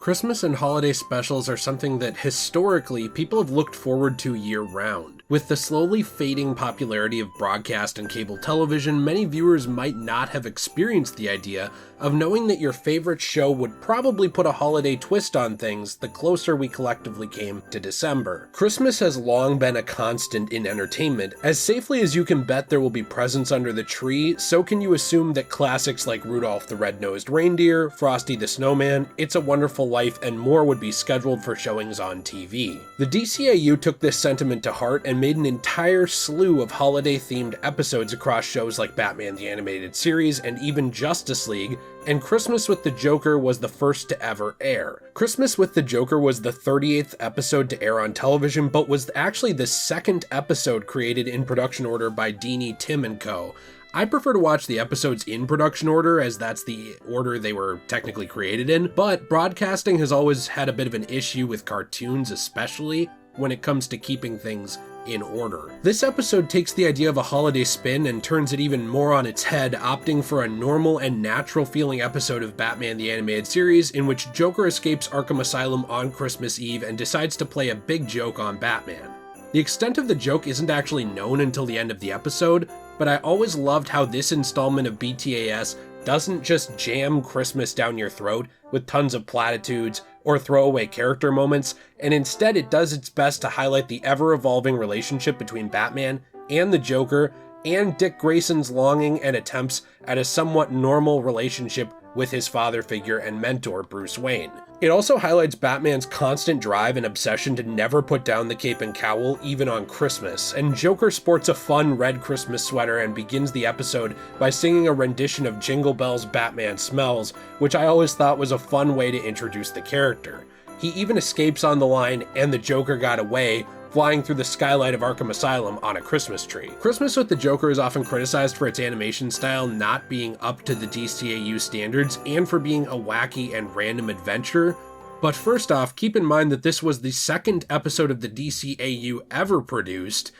Christmas and holiday specials are something that historically people have looked forward to year-round. With the slowly fading popularity of broadcast and cable television, many viewers might not have experienced the idea of knowing that your favorite show would probably put a holiday twist on things the closer we collectively came to December. Christmas has long been a constant in entertainment. As safely as you can bet there will be presents under the tree, so can you assume that classics like Rudolph the Red-Nosed Reindeer, Frosty the Snowman, It's a Wonderful Life, and more would be scheduled for showings on TV. The DCAU took this sentiment to heart and made an entire slew of holiday-themed episodes across shows like Batman the Animated Series and even Justice League, and Christmas with the Joker was the first to ever air. Christmas with the Joker was the 38th episode to air on television, but was actually the second episode created in production order by Deanie, Tim & Co. I prefer to watch the episodes in production order, as that's the order they were technically created in, but broadcasting has always had a bit of an issue with cartoons, especially when it comes to keeping things in order. This episode takes the idea of a holiday spin and turns it even more on its head, opting for a normal and natural feeling episode of Batman the Animated Series in which Joker escapes Arkham Asylum on Christmas Eve and decides to play a big joke on Batman. The extent of the joke isn't actually known until the end of the episode, but I always loved how this installment of BTAS doesn't just jam Christmas down your throat with tons of platitudes or throwaway character moments, and instead it does its best to highlight the ever-evolving relationship between Batman and the Joker, and Dick Grayson's longing and attempts at a somewhat normal relationship with his father figure and mentor, Bruce Wayne. It also highlights Batman's constant drive and obsession to never put down the cape and cowl, even on Christmas, and Joker sports a fun red Christmas sweater and begins the episode by singing a rendition of Jingle Bells Batman Smells, which I always thought was a fun way to introduce the character. He even escapes on the line, "And the Joker got away," flying through the skylight of Arkham Asylum on a Christmas tree. Christmas with the Joker is often criticized for its animation style not being up to the DCAU standards and for being a wacky and random adventure. But first off, keep in mind that this was the second episode of the DCAU ever produced,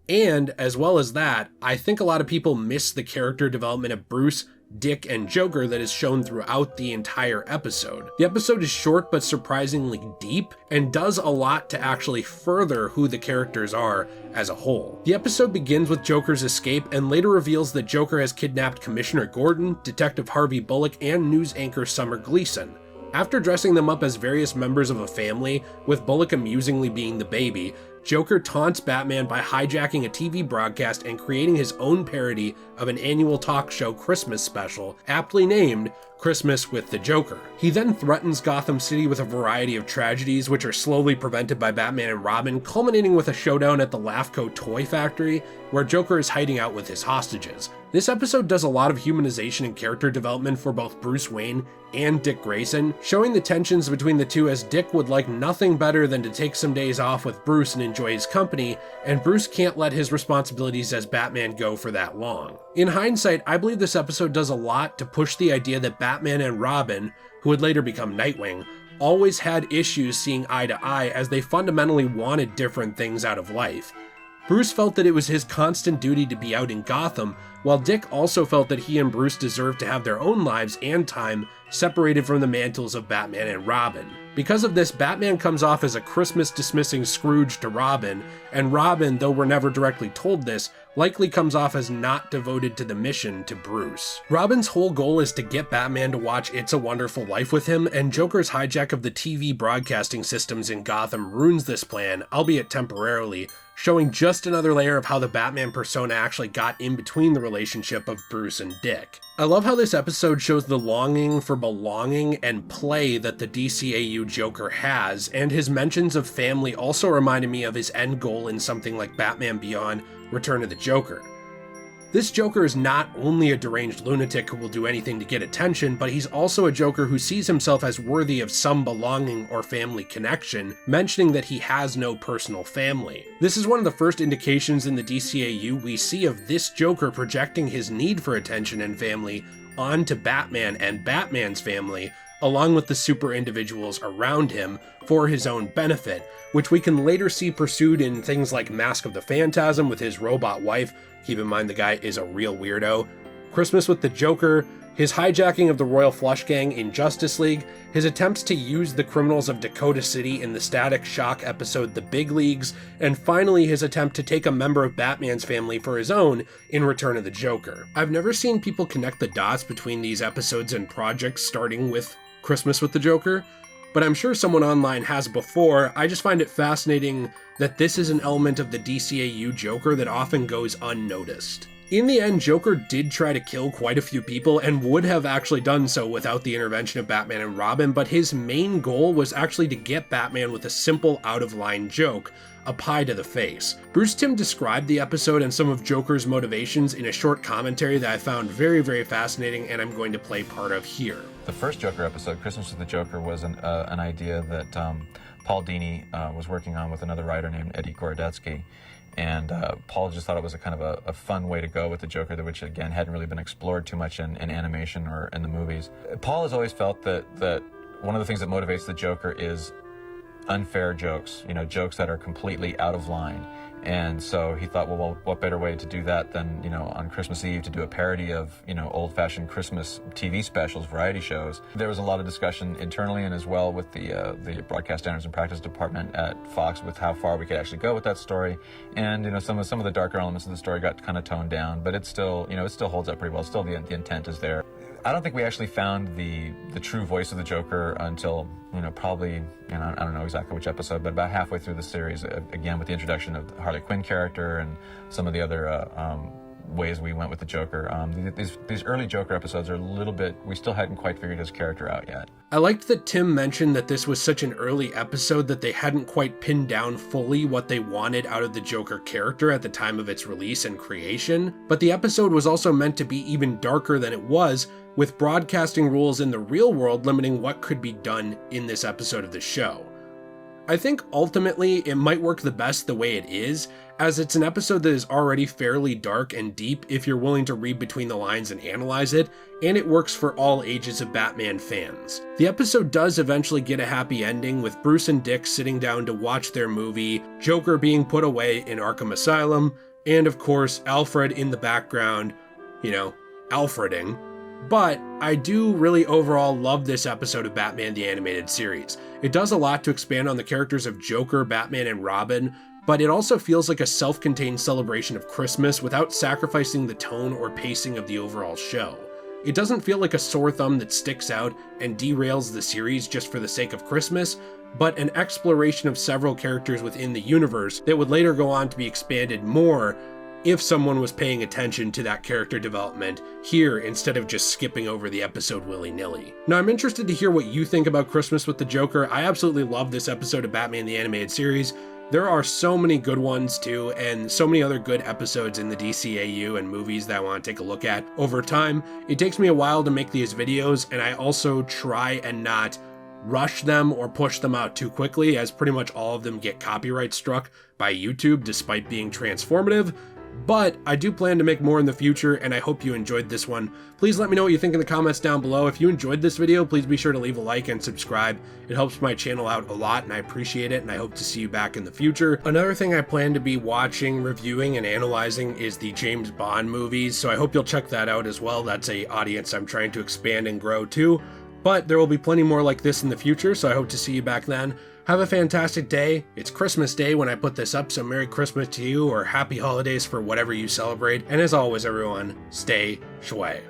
and as well as that, I think a lot of people miss the character development of Bruce, Dick, and Joker that is shown throughout the entire episode. The episode is short but surprisingly deep, and does a lot to actually further who the characters are as a whole. The episode begins with Joker's escape and later reveals that Joker has kidnapped Commissioner Gordon, Detective Harvey Bullock, and news anchor Summer Gleason. After dressing them up as various members of a family, with Bullock amusingly being the baby, Joker taunts Batman by hijacking a TV broadcast and creating his own parody of an annual talk show Christmas special, aptly named Christmas with the Joker. He then threatens Gotham City with a variety of tragedies, which are slowly prevented by Batman and Robin, culminating with a showdown at the Laughco toy factory, where Joker is hiding out with his hostages. This episode does a lot of humanization and character development for both Bruce Wayne and Dick Grayson, showing the tensions between the two, as Dick would like nothing better than to take some days off with Bruce and enjoy his company, and Bruce can't let his responsibilities as Batman go for that long. In hindsight, I believe this episode does a lot to push the idea that Batman and Robin, who would later become Nightwing, always had issues seeing eye to eye, as they fundamentally wanted different things out of life. Bruce felt that it was his constant duty to be out in Gotham, while Dick also felt that he and Bruce deserved to have their own lives and time separated from the mantles of Batman and Robin. Because of this, Batman comes off as a Christmas-dismissing Scrooge to Robin, and Robin, though we're never directly told this, likely comes off as not devoted to the mission to Bruce. Robin's whole goal is to get Batman to watch It's a Wonderful Life with him, and Joker's hijack of the TV broadcasting systems in Gotham ruins this plan, albeit temporarily, showing just another layer of how the Batman persona actually got in between the relationship of Bruce and Dick. I love how this episode shows the longing for belonging and play that the DCAU Joker has, and his mentions of family also reminded me of his end goal in something like Batman Beyond: Return of the Joker. This Joker is not only a deranged lunatic who will do anything to get attention, but he's also a Joker who sees himself as worthy of some belonging or family connection, mentioning that he has no personal family. This is one of the first indications in the DCAU we see of this Joker projecting his need for attention and family onto Batman and Batman's family, along with the super individuals around him, for his own benefit, which we can later see pursued in things like Mask of the Phantasm with his robot wife. Keep in mind the guy is a real weirdo. Christmas with the Joker, his hijacking of the Royal Flush Gang in Justice League, his attempts to use the criminals of Dakota City in the Static Shock episode The Big Leagues, and finally his attempt to take a member of Batman's family for his own in Return of the Joker. I've never seen people connect the dots between these episodes and projects starting with Christmas with the Joker, but I'm sure someone online has before. I just find it fascinating that this is an element of the DCAU Joker that often goes unnoticed. In the end, Joker did try to kill quite a few people and would have actually done so without the intervention of Batman and Robin, but his main goal was actually to get Batman with a simple out-of-line joke, a pie to the face. Bruce Timm described the episode and some of Joker's motivations in a short commentary that I found very, very fascinating, and I'm going to play part of here. The first Joker episode, Christmas with the Joker, was an idea that Paul Dini was working on with another writer named Eddie Gorodetsky. And Paul just thought it was a kind of a fun way to go with the Joker, which again hadn't really been explored too much in animation or in the movies. Paul has always felt that one of the things that motivates the Joker is unfair jokes, jokes that are completely out of line. And so he thought, well, what better way to do that than, on Christmas Eve to do a parody of, old-fashioned Christmas TV specials, variety shows. There was a lot of discussion internally and as well with the Broadcast Standards and Practice Department at Fox with how far we could actually go with that story. And, some of the darker elements of the story got kind of toned down, but it still holds up pretty well. Still, the intent is there. I don't think we actually found the true voice of the Joker until, probably, I don't know exactly which episode, but about halfway through the series, again, with the introduction of the Harley Quinn character and some of the other ways we went with the Joker. These early Joker episodes are a little bit, we still hadn't quite figured his character out yet. I liked that Timm mentioned that this was such an early episode that they hadn't quite pinned down fully what they wanted out of the Joker character at the time of its release and creation, but the episode was also meant to be even darker than it was, with broadcasting rules in the real world limiting what could be done in this episode of the show. I think ultimately it might work the best the way it is, as it's an episode that is already fairly dark and deep if you're willing to read between the lines and analyze it, and it works for all ages of Batman fans. The episode does eventually get a happy ending, with Bruce and Dick sitting down to watch their movie, Joker being put away in Arkham Asylum, and of course Alfred in the background, Alfreding. But I do really overall love this episode of Batman the Animated Series. It does a lot to expand on the characters of Joker, Batman, and Robin, but it also feels like a self-contained celebration of Christmas without sacrificing the tone or pacing of the overall show. It doesn't feel like a sore thumb that sticks out and derails the series just for the sake of Christmas, but an exploration of several characters within the universe that would later go on to be expanded more if someone was paying attention to that character development here instead of just skipping over the episode willy-nilly. Now, I'm interested to hear what you think about Christmas with the Joker. I absolutely love this episode of Batman the Animated Series. There are so many good ones too, and so many other good episodes in the DCAU and movies that I want to take a look at over time. It takes me a while to make these videos, and I also try and not rush them or push them out too quickly, as pretty much all of them get copyright struck by YouTube despite being transformative. But I do plan to make more in the future, and I hope you enjoyed this one. Please let me know what you think in the comments down below. If you enjoyed this video, please be sure to leave a like and subscribe. It helps my channel out a lot, and I appreciate it, and I hope to see you back in the future. Another thing I plan to be watching, reviewing, and analyzing is the James Bond movies, so I hope you'll check that out as well. That's an audience I'm trying to expand and grow too. But there will be plenty more like this in the future, so I hope to see you back then. Have a fantastic day. It's Christmas Day when I put this up, so Merry Christmas to you, or Happy Holidays for whatever you celebrate. And as always, everyone, stay shway.